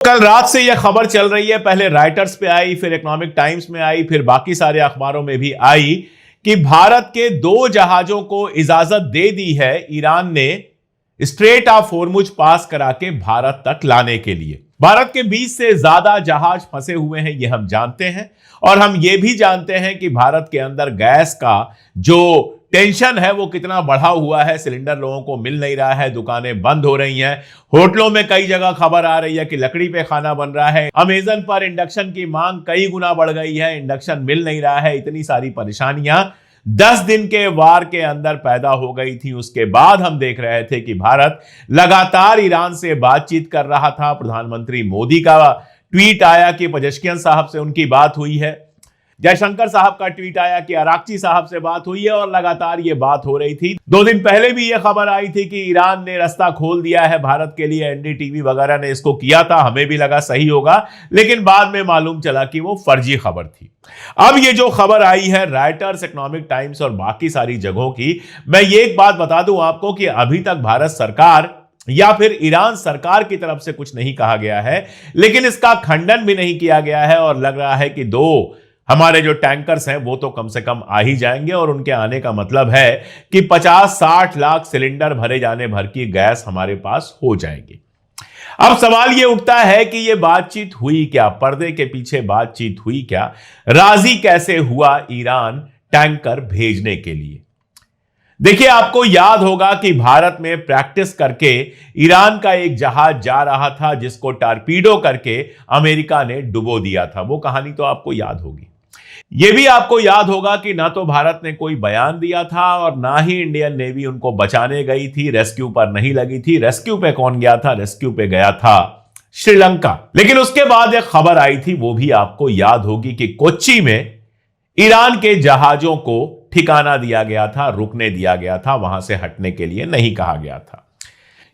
कल रात से यह खबर चल रही है, पहले राइटर्स पे आई, फिर इकोनॉमिक टाइम्स में आई, फिर बाकी सारे अखबारों में भी आई कि भारत के 2 जहाजों को इजाजत दे दी है ईरान ने स्ट्रेट ऑफ होर्मुज पास करा के भारत तक लाने के लिए। भारत के 20 से ज्यादा जहाज फंसे हुए हैं, यह हम जानते हैं। और हम यह भी जानते हैं कि भारत के अंदर गैस का जो टेंशन है वो कितना बढ़ा हुआ है। सिलेंडर लोगों को मिल नहीं रहा है, दुकानें बंद हो रही हैं, होटलों में कई जगह खबर आ रही है कि लकड़ी पे खाना बन रहा है। अमेजन पर इंडक्शन की मांग कई गुना बढ़ गई है, इंडक्शन मिल नहीं रहा है। इतनी सारी परेशानियां 10 दिन के वार के अंदर पैदा हो गई थी। उसके बाद हम देख रहे थे कि भारत लगातार ईरान से बातचीत कर रहा था। प्रधानमंत्री मोदी का ट्वीट आया कि पजेश्कियन साहब से उनकी बात हुई है, जयशंकर साहब का ट्वीट आया कि अराक्ची साहब से बात हुई है, और लगातार ये बात हो रही थी। 2 दिन पहले भी ये खबर आई थी कि ईरान ने रास्ता खोल दिया है भारत के लिए। एनडीटीवी वगैरह ने इसको किया था, हमें भी लगा सही होगा, लेकिन बाद में मालूम चला कि वो फर्जी खबर थी। अब ये जो खबर आई है राइटर्स, इकोनॉमिक टाइम्स और बाकी सारी जगहों की, मैं ये एक बात बता दूं आपको कि अभी तक भारत सरकार या फिर ईरान सरकार की तरफ से कुछ नहीं कहा गया है, लेकिन इसका खंडन भी नहीं किया गया है। और लग रहा है कि 2 हमारे जो टैंकर्स हैं वो तो कम से कम आ ही जाएंगे, और उनके आने का मतलब है कि 50-60 लाख सिलेंडर भरे जाने भर की गैस हमारे पास हो जाएगी। अब सवाल ये उठता है कि ये बातचीत हुई क्या, पर्दे के पीछे बातचीत हुई क्या, राजी कैसे हुआ ईरान टैंकर भेजने के लिए। देखिए, आपको याद होगा कि भारत में प्रैक्टिस करके ईरान का एक जहाज जा रहा था जिसको टारपीडो करके अमेरिका ने डुबो दिया था। वो कहानी तो आपको याद होगी। यह भी आपको याद होगा कि ना तो भारत ने कोई बयान दिया था और ना ही इंडियन नेवी उनको बचाने गई थी, रेस्क्यू पर नहीं लगी थी। रेस्क्यू पे कौन गया था? रेस्क्यू पे गया था श्रीलंका। लेकिन उसके बाद एक खबर आई थी, वो भी आपको याद होगी, कि कोच्चि में ईरान के जहाजों को ठिकाना दिया गया था, रुकने दिया गया था, वहां से हटने के लिए नहीं कहा गया था।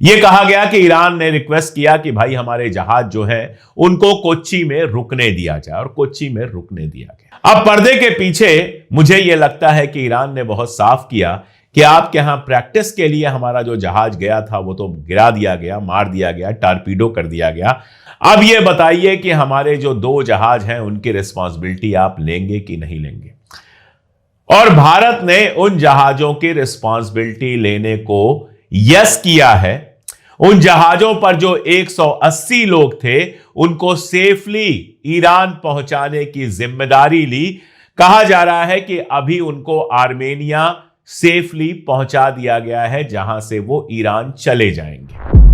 यह कहा गया कि ईरान ने रिक्वेस्ट किया कि भाई हमारे जहाज जो है उनको कोच्चि में रुकने दिया जाए, और कोच्चि में रुकने दिया गया। अब पर्दे के पीछे मुझे यह लगता है कि ईरान ने बहुत साफ किया कि आपके यहां प्रैक्टिस के लिए हमारा जो जहाज गया था वो तो गिरा दिया गया, मार दिया गया, टारपीडो कर दिया गया। अब यह बताइए कि हमारे जो 2 जहाज हैं उनकी रिस्पॉन्सिबिलिटी आप लेंगे कि नहीं लेंगे। और भारत ने उन जहाजों की रिस्पॉन्सिबिलिटी लेने को यस किया है। उन जहाजों पर जो 180 लोग थे उनको सेफली ईरान पहुंचाने की जिम्मेदारी ली। कहा जा रहा है कि अभी उनको आर्मेनिया सेफली पहुंचा दिया गया है, जहां से वो ईरान चले जाएंगे।